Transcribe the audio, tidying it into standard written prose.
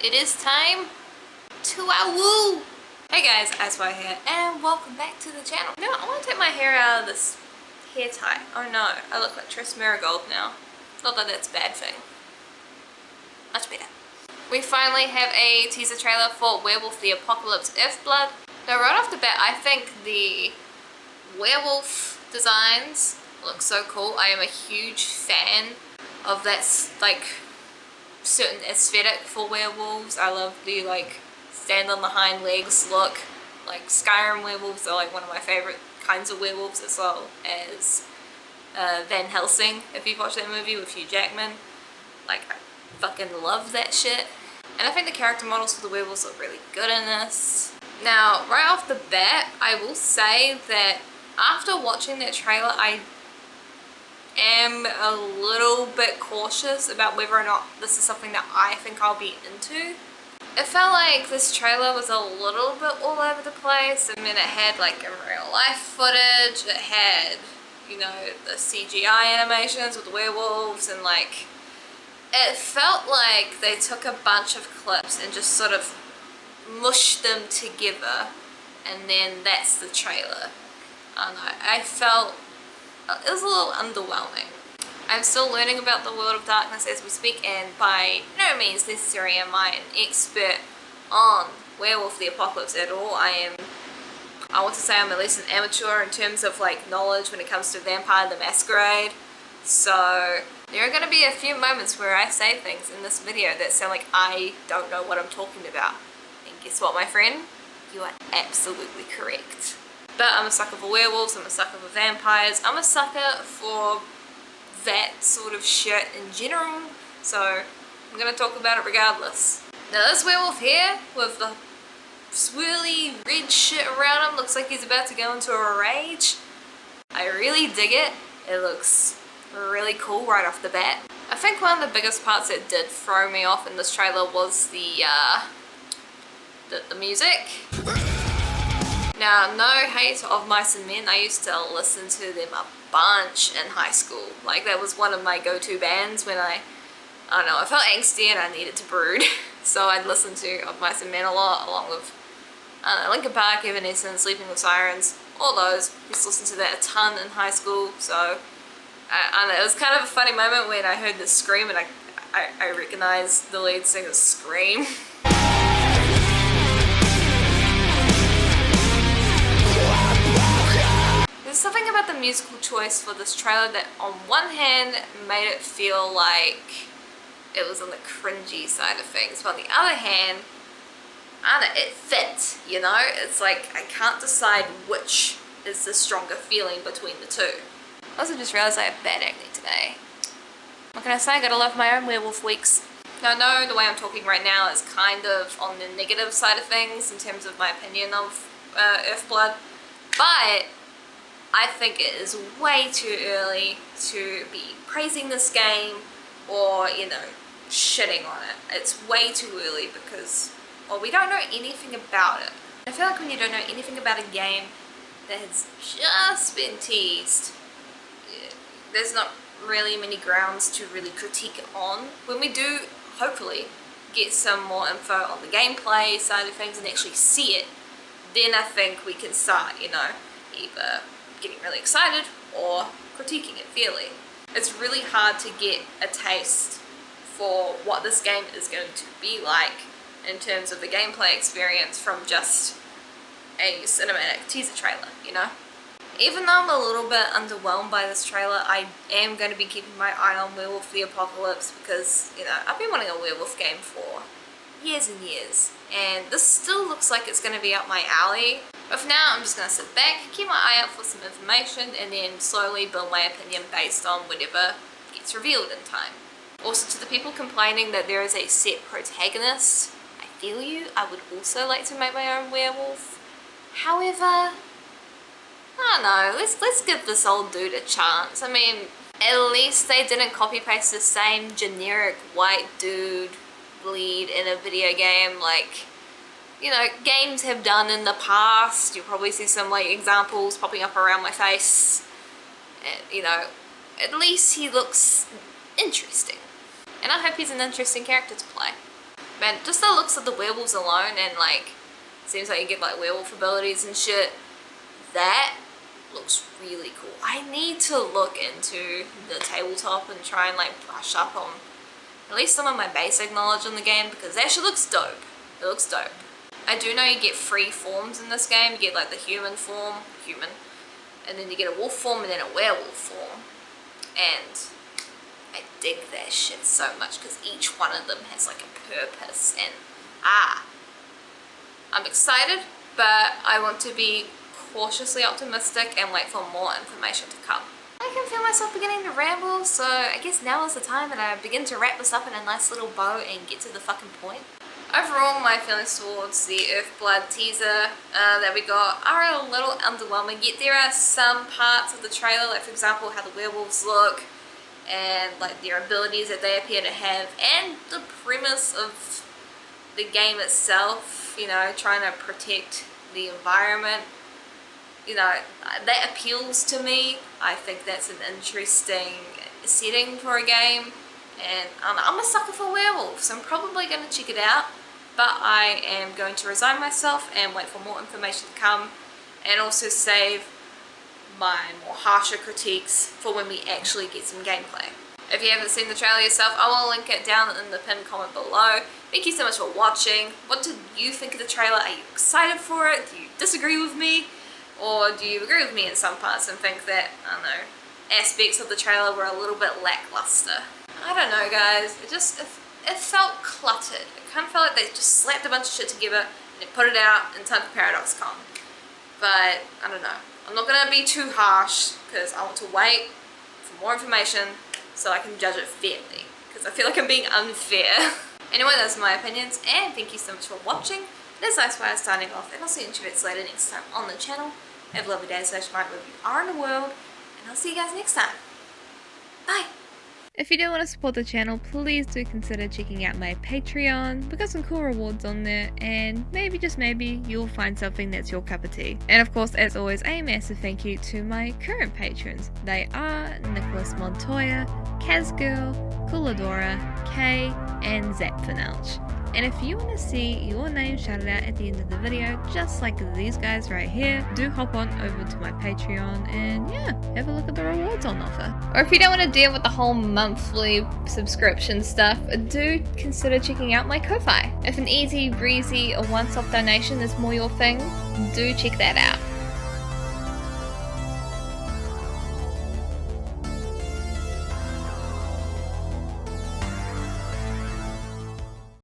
it is time to awoo! Hey guys, IceWire here, and welcome back to the channel. You know, I want to take my hair out of this hair tie. Oh no, I look like Tris Marigold now. Not that that's a bad thing. Much better. We finally have a teaser trailer for Werewolf the Apocalypse Earthblood. Now right off the bat, I think the werewolf designs look so cool. I am a huge fan of that like certain aesthetic for werewolves. I love the like stand on the hind legs look. Like Skyrim werewolves are like one of my favorite kinds of werewolves, as well as Van Helsing, if you've watched that movie with Hugh Jackman. Like, I fucking love that shit. And I think the character models for the werewolves look really good in this. Now, right off the bat, I will say that after watching that trailer, I am a little bit cautious about whether or not this is something that I think I'll be into. It felt like this trailer was a little bit all over the place. I mean, it had like a real life footage, it had, you know, the CGI animations with the werewolves, and like, it felt like they took a bunch of clips and just sort of mushed them together, and then that's the trailer. I don't know, I felt it was a little underwhelming. I'm still learning about the world of darkness as we speak, and by no means necessarily am I an expert on Werewolf the Apocalypse at all. I want to say I'm at least an amateur in terms of like knowledge when it comes to Vampire the Masquerade. So there are going to be a few moments where I say things in this video that sound like I don't know what I'm talking about. And guess what, my friend? You are absolutely correct. But I'm a sucker for werewolves, I'm a sucker for vampires, I'm a sucker for that sort of shit in general, so I'm gonna talk about it regardless. Now this werewolf here, with the swirly red shit around him, looks like he's about to go into a rage. I really dig it. It looks really cool right off the bat. I think one of the biggest parts that did throw me off in this trailer was the music. Now, no hate of Mice and Men, I used to listen to them a bunch in high school. Like, that was one of my go-to bands when I don't know, I felt angsty and I needed to brood. So I'd listen to Of Mice and Men a lot, along with, I don't know, Linkin Park, Evanescence, Sleeping with Sirens, all those. Used to listen to that a ton in high school, so I don't know, it was kind of a funny moment when I heard this scream and I recognized the lead singer's scream. There's something about the musical choice for this trailer that on one hand made it feel like it was on the cringy side of things, but on the other hand, I don't know, it fit, you know? It's like I can't decide which is the stronger feeling between the two. I also just realized I have bad acne today. What can I say? I gotta love my own werewolf weeks. Now I know the way I'm talking right now is kind of on the negative side of things in terms of my opinion of Earthblood, but I think it is way too early to be praising this game or, you know, shitting on it. It's way too early because, well, we don't know anything about it. I feel like when you don't know anything about a game that has just been teased, there's not really many grounds to really critique it on. When we do, hopefully, get some more info on the gameplay side of things and actually see it, then I think we can start, you know, either getting really excited or critiquing it fairly. It's really hard to get a taste for what this game is going to be like in terms of the gameplay experience from just a cinematic teaser trailer, you know? Even though I'm a little bit underwhelmed by this trailer, I am going to be keeping my eye on Werewolf the Apocalypse because, you know, I've been wanting a werewolf game for years and years, and this still looks like it's going to be up my alley. But for now, I'm just going to sit back, keep my eye out for some information, and then slowly build my opinion based on whatever gets revealed in time. Also, to the people complaining that there is a set protagonist, I feel you. I would also like to make my own werewolf. However, I don't know, let's give this old dude a chance. I mean, at least they didn't copy-paste the same generic white dude lead in a video game like, you know, games have done in the past. You'll probably see some like examples popping up around my face. And, you know, at least he looks interesting. And I hope he's an interesting character to play. Man, just the looks of the werewolves alone, and like, seems like you get like werewolf abilities and shit. That looks really cool. I need to look into the tabletop and try and like brush up on at least some of my basic knowledge on the game, because that shit looks dope. It looks dope. I do know you get 3 forms in this game. You get like the human form, and then you get a wolf form and then a werewolf form. And I dig that shit so much because each one of them has like a purpose, and I'm excited, but I want to be cautiously optimistic and wait for more information to come. I can feel myself beginning to ramble, so I guess now is the time that I begin to wrap this up in a nice little bow and get to the fucking point. Overall, my feelings towards the Earthblood teaser that we got are a little underwhelming, yet there are some parts of the trailer, like for example how the werewolves look and like their abilities that they appear to have, and the premise of the game itself, you know, trying to protect the environment. You know, that appeals to me. I think that's an interesting setting for a game, and I'm a sucker for werewolves, so I'm probably going to check it out, but I am going to resign myself and wait for more information to come, and also save my more harsher critiques for when we actually get some gameplay. If you haven't seen the trailer yourself, I will link it down in the pinned comment below. Thank you so much for watching. What did you think of the trailer? Are you excited for it? Do you disagree with me? Or do you agree with me in some parts and think that, I don't know, aspects of the trailer were a little bit lackluster? I don't know, guys. It felt cluttered. It kind of felt like they just slapped a bunch of shit together and they put it out in time for ParadoxCon. But, I don't know. I'm not going to be too harsh because I want to wait for more information so I can judge it fairly, because I feel like I'm being unfair. Anyway, those are my opinions, and thank you so much for watching. This is IceWire signing off, and I'll see you in 2 minutes later next time on the channel. Have a lovely day, / night wherever you are in the world, and I'll see you guys next time. Bye! If you do want to support the channel, please do consider checking out my Patreon. We've got some cool rewards on there, and maybe, just maybe, you'll find something that's your cup of tea. And of course, as always, a massive thank you to my current patrons. They are Nicholas Montoya, Kazgirl, Cooladora, Kay, and Zapfinouch. And if you want to see your name shouted out at the end of the video, just like these guys right here, do hop on over to my Patreon and yeah, have a look at the rewards on offer. Or if you don't want to deal with the whole monthly subscription stuff, do consider checking out my Ko-Fi. If an easy, breezy, or one-stop donation is more your thing, do check that out.